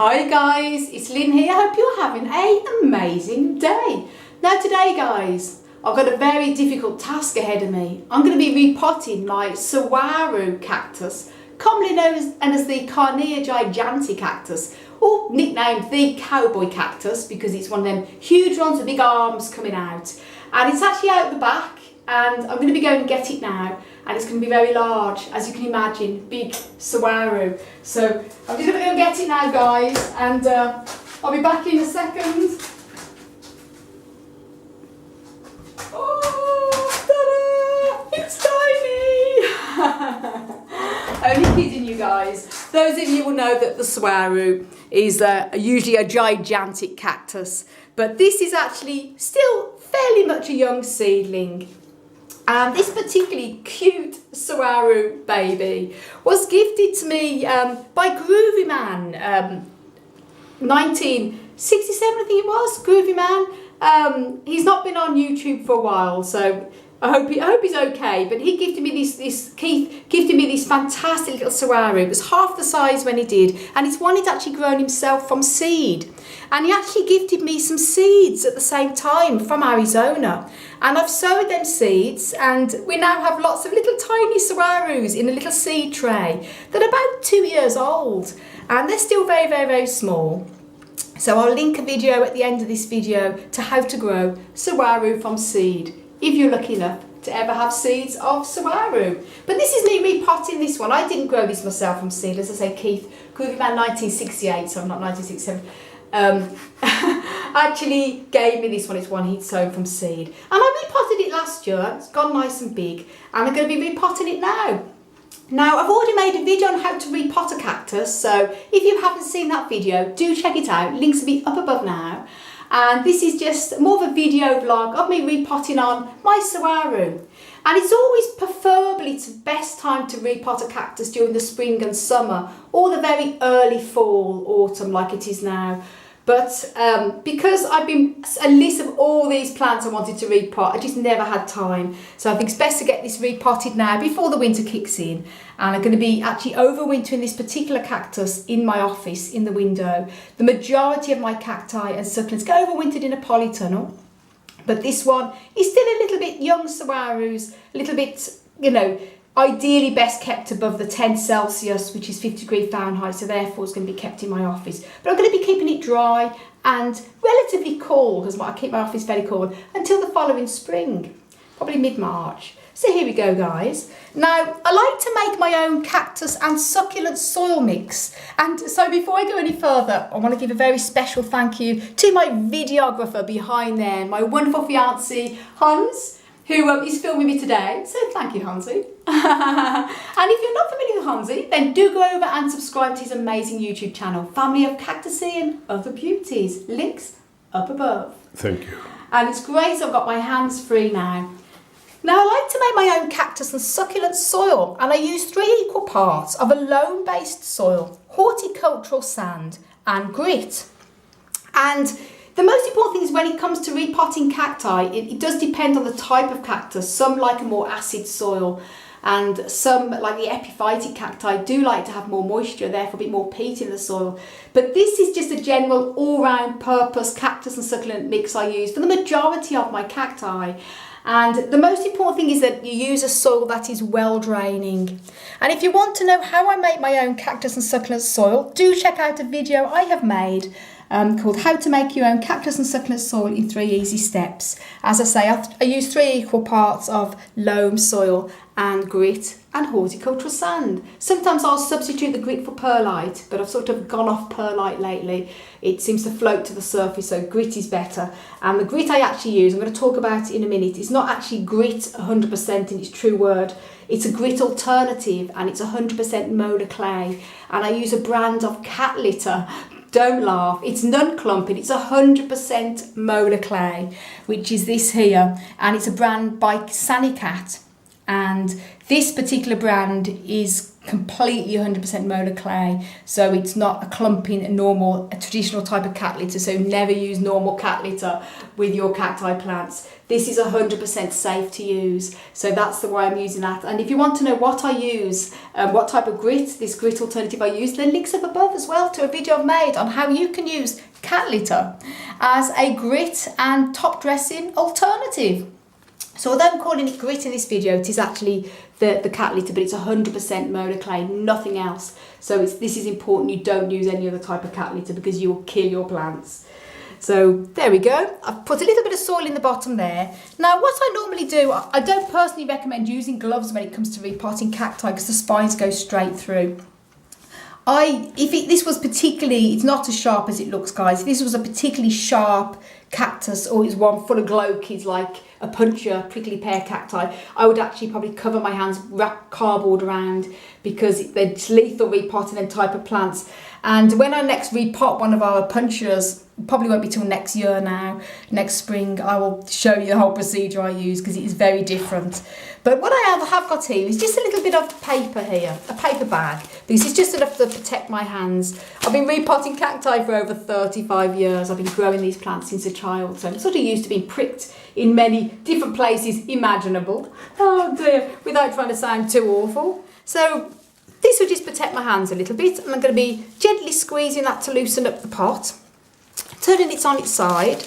Hi guys, it's Lynn here. I hope you're having an amazing day. Now today guys, I've got a very difficult task ahead of me. I'm going to be repotting my Saguaro cactus, commonly known as the Carnegiea gigantea cactus, or nicknamed the Cowboy cactus because it's one of them huge ones with big arms coming out. And it's actually out the back, and I'm going to be going and get it now. And it's going to be very large, as you can imagine, big saguaro. So I'm just going to go get it now, guys, and I'll be back in a second. Oh, ta-da! It's tiny! Only kidding you guys. Those of you will know that the saguaro is usually a gigantic cactus, but this is actually still fairly much a young seedling. And this particularly cute saguaro baby was gifted to me by Groovy Man, 1967 I think it was, Groovy Man. He's not been on YouTube for a while, so I hope he's okay. But he gifted me Keith gifted me this fantastic little saguaro. It was half the size when he did, and it's one he'd actually grown himself from seed. And he actually gifted me some seeds at the same time from Arizona. And I've sowed them seeds, and we now have lots of little tiny saguaros in a little seed tray that are about 2 years old, and they're still very, very, very small. So I'll link a video at the end of this video to how to grow saguaro from seed, if you're lucky enough to ever have seeds of saguaro. But this is me repotting this one. I didn't grow this myself from seed, as I say, Keith grew it about 1968, so I'm not 1967. Actually gave me this one. It's one he'd sown from seed, and I repotted it last year. It's gone nice and big, and I'm going to be repotting it now. Now I've already made a video on how to repot a cactus, so if you haven't seen that video, do check it out. Links will be up above now. And this is just more of a video vlog of me repotting on my saguaro. And it's always preferably the best time to repot a cactus during the spring and summer, or the very early fall, autumn like it is now. But because I've been a list of all these plants I wanted to repot, I just never had time. So I think it's best to get this repotted now before the winter kicks in. And I'm going to be actually overwintering this particular cactus in my office in the window. The majority of my cacti and succulents go overwintered in a polytunnel. But this one is still a little bit young saguaros, a little bit, ideally best kept above the 10 Celsius, which is 50°F, so therefore it's going to be kept in my office. But I'm going to be keeping it dry and relatively cool, because I keep my office very cool, until the following spring, probably mid-March. So here we go, guys. Now, I like to make my own cactus and succulent soil mix. And so before I go any further, I want to give a very special thank you to my videographer behind there, my wonderful fiancé, Hans, who is filming me today. So thank you, Hansi. And if you're not familiar with Hansi, then do go over and subscribe to his amazing YouTube channel, Family of Cactusy and Other Beauties. Links up above. Thank you. And it's great I've got my hands free now. Now I like to make my own cactus and succulent soil, and I use 3 equal parts of a loam-based soil, horticultural sand and grit. And the most important thing is when it comes to repotting cacti, it does depend on the type of cactus. Some like a more acid soil, and some, like the epiphytic cacti, do like to have more moisture, therefore a bit more peat in the soil. But this is just a general all-round purpose cactus and succulent mix I use for the majority of my cacti. And the most important thing is that you use a soil that is well draining. And if you want to know how I make my own cactus and succulent soil, do check out a video I have made called How to Make Your Own Cactus and Succulent Soil in 3 Easy Steps. As I say, I use 3 equal parts of loam soil and grit and horticultural sand. Sometimes I'll substitute the grit for perlite, but I've sort of gone off perlite lately. It seems to float to the surface, so grit is better. And the grit I actually use, I'm going to talk about it in a minute, it's not actually grit 100% in its true word. It's a grit alternative, and it's 100% molar clay. And I use a brand of cat litter. Don't laugh, it's non-clumping, it's 100% molar clay, which is this here, and it's a brand by Sanicat. and this particular brand is completely 100% molar clay, so it's not a clumping, a traditional type of cat litter, so never use normal cat litter with your cacti plants. This is 100% safe to use, so that's the way I'm using that. And if you want to know what I use, what type of grit, this grit alternative I use, then links up above as well to a video I've made on how you can use cat litter as a grit and top dressing alternative. So although I'm calling it grit in this video, it is actually the cat litter, but it's 100% molar clay, nothing else. So this is important, you don't use any other type of cat litter because you will kill your plants. So there we go. I've put a little bit of soil in the bottom there. Now what I normally do, I don't personally recommend using gloves when it comes to repotting cacti because the spines go straight through. This was particularly, it's not as sharp as it looks, guys. If this was a particularly sharp cactus or it's one full of glowkids like a puncher, prickly pear cacti, I would actually probably cover my hands, wrap cardboard around because it's lethal repotting them type of plants. And when I next repot one of our punchers, probably won't be till next year now, next spring, I will show you the whole procedure I use because it is very different. But what I have got here is just a little bit of paper here, a paper bag. This is just enough to protect my hands. I've been repotting cacti for over 35 years. I've been growing these plants since a child, so I'm sort of used to being pricked in many different places imaginable. Oh dear, without trying to sound too awful. So this will just protect my hands a little bit, and I'm going to be gently squeezing that to loosen up the pot, turning it on its side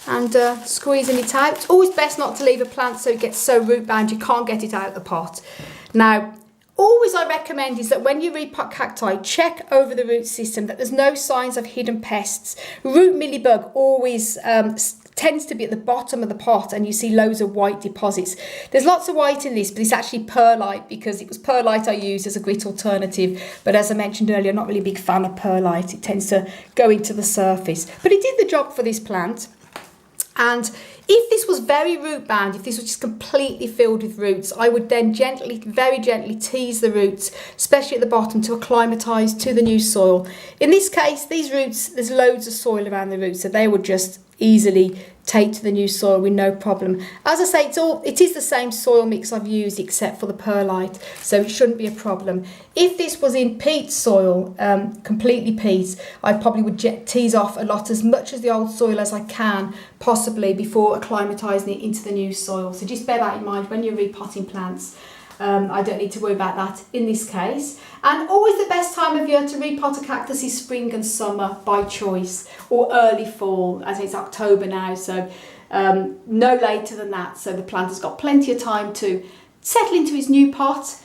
and squeezing it out. It's always best not to leave a plant so it gets so root bound you can't get it out of the pot. Now, always I recommend is that when you repot cacti, check over the root system that there's no signs of hidden pests. Root millibug always tends to be at the bottom of the pot and you see loads of white deposits. There's lots of white in this, but it's actually perlite because it was perlite I used as a grit alternative. But as I mentioned earlier, I'm not really a big fan of perlite. It tends to go into the surface. But it did the job for this plant. And if this was very root bound, if this was just completely filled with roots, I would then gently, very gently tease the roots, especially at the bottom, to acclimatise to the new soil. In this case, these roots, there's loads of soil around the roots, so they would just easily take to the new soil with no problem. As I say, it is the same soil mix I've used except for the perlite, so it shouldn't be a problem. If this was in peat soil, completely peat, I probably would tease off as much as the old soil as I can, possibly before acclimatising it into the new soil. So just bear that in mind when you're repotting plants. I don't need to worry about that in this case. And always the best time of year to repot a cactus is spring and summer by choice, or early fall, as it's October now, so no later than that. So the plant has got plenty of time to settle into his new pot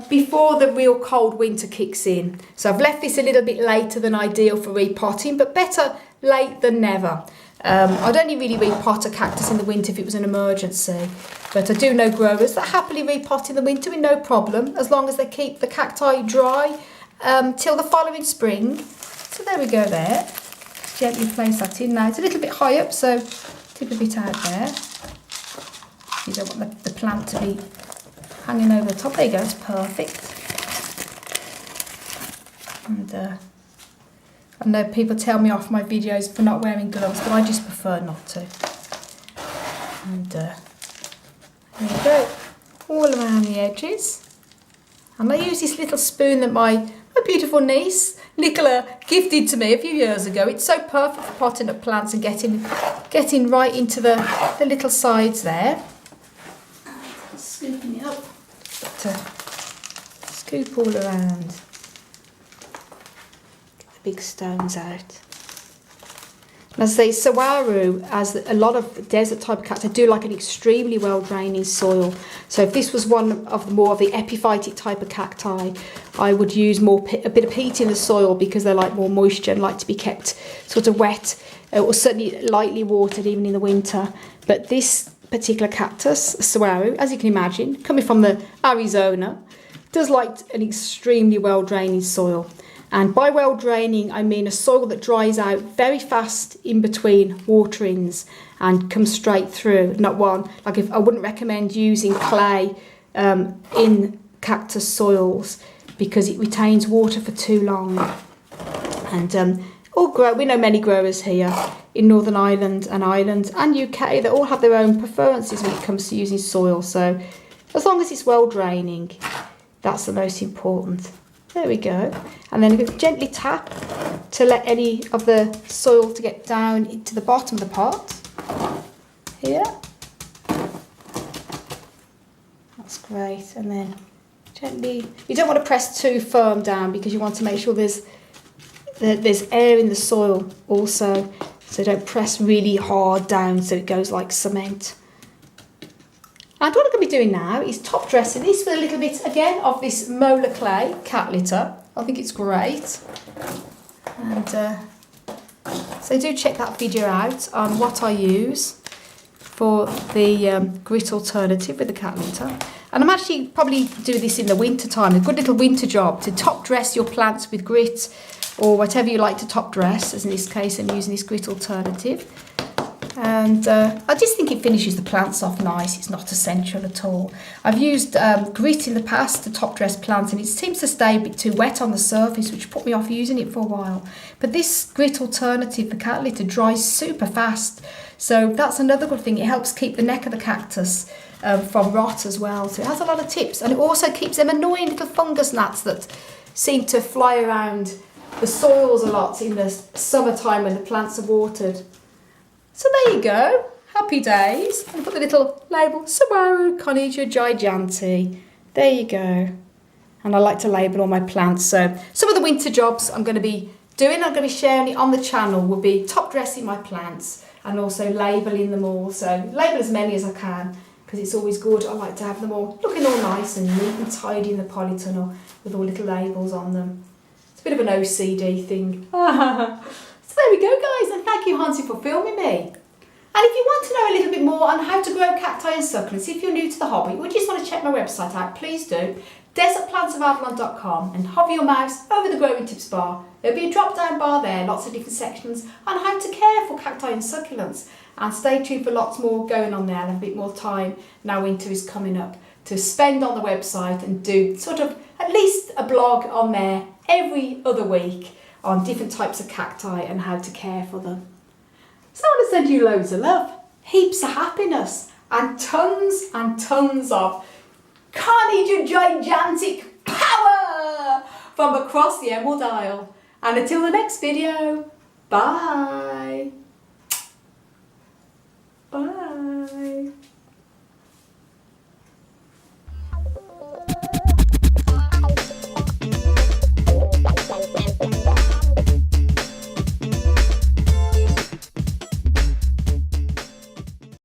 before the real cold winter kicks in. So I've left this a little bit later than ideal for repotting, but better late than never. I'd only really repot a cactus in the winter if it was an emergency, but I do know growers that happily repot in the winter with no problem, as long as they keep the cacti dry till the following spring. So there we go there. Just gently place that in now. It's a little bit high up, so tip a bit out there. You don't want the plant to be hanging over the top. There you go, it's perfect. And I know people tell me off my videos for not wearing gloves, but I just prefer not to. And there you go, all around the edges. And I use this little spoon that my beautiful niece, Nicola, gifted to me a few years ago. It's so perfect for potting up plants and getting right into the little sides there. Scooping it up. To scoop all around. Big stones out. As I say, saguaro, as a lot of desert type of cacti, do like an extremely well draining soil. So if this was one of more of the epiphytic type of cacti, I would use a bit of peat in the soil because they like more moisture and like to be kept sort of wet or certainly lightly watered even in the winter. But this particular cactus, saguaro, as you can imagine, coming from the Arizona, does like an extremely well draining soil. And by well draining, I mean a soil that dries out very fast in between waterings and comes straight through, not one. Like I wouldn't recommend using clay in cactus soils because it retains water for too long. And we know many growers here in Northern Ireland and UK that all have their own preferences when it comes to using soil. So As long as it's well draining, that's the most important. There we go. And then gently tap to let any of the soil to get down into the bottom of the pot. Here. That's great. And then gently, you don't want to press too firm down because you want to make sure there's air in the soil also. So don't press really hard down so it goes like cement. And what I'm going to be doing now is top dressing this with a little bit again of this molar clay cat litter. I think it's great. And so do check that video out on what I use for the grit alternative with the cat litter. And I'm actually probably doing this in the winter time, a good little winter job to top dress your plants with grit or whatever you like to top dress, as in this case I'm using this grit alternative. And I just think it finishes the plants off nice. It's not essential at all. I've used grit in the past to top dress plants and it seems to stay a bit too wet on the surface, which put me off using it for a while. But this grit alternative, the cat litter, dries super fast. So that's another good thing. It helps keep the neck of the cactus from rot as well. So it has a lot of tips, and it also keeps them annoying little fungus gnats that seem to fly around the soils a lot in the summertime when the plants are watered. So there you go, happy days. And put the little label, Saguaro Carnegiea gigantea. There you go. And I like to label all my plants. So some of the winter jobs I'm going to be doing, I'm going to be sharing it on the channel, will be top dressing my plants and also labelling them all. So label as many as I can because it's always good. I like to have them all looking all nice and neat and tidy in the polytunnel with all little labels on them. It's a bit of an OCD thing. So there we go, guys, and thank you, Hansi, for filming me. And if you want to know a little bit more on how to grow cacti and succulents, if you're new to the hobby or just want to check my website out, please do. desertplantsofavalon.com, and hover your mouse over the growing tips bar. There'll be a drop down bar there, lots of different sections on how to care for cacti and succulents. And stay tuned for lots more going on there. I'll have a bit more time now winter is coming up to spend on the website and do sort of at least a blog on there every other week on different types of cacti and how to care for them. So I want to send you loads of love, heaps of happiness, and tons of Carnegiea gigantic power from across the Emerald Isle. And until the next video, bye. Bye.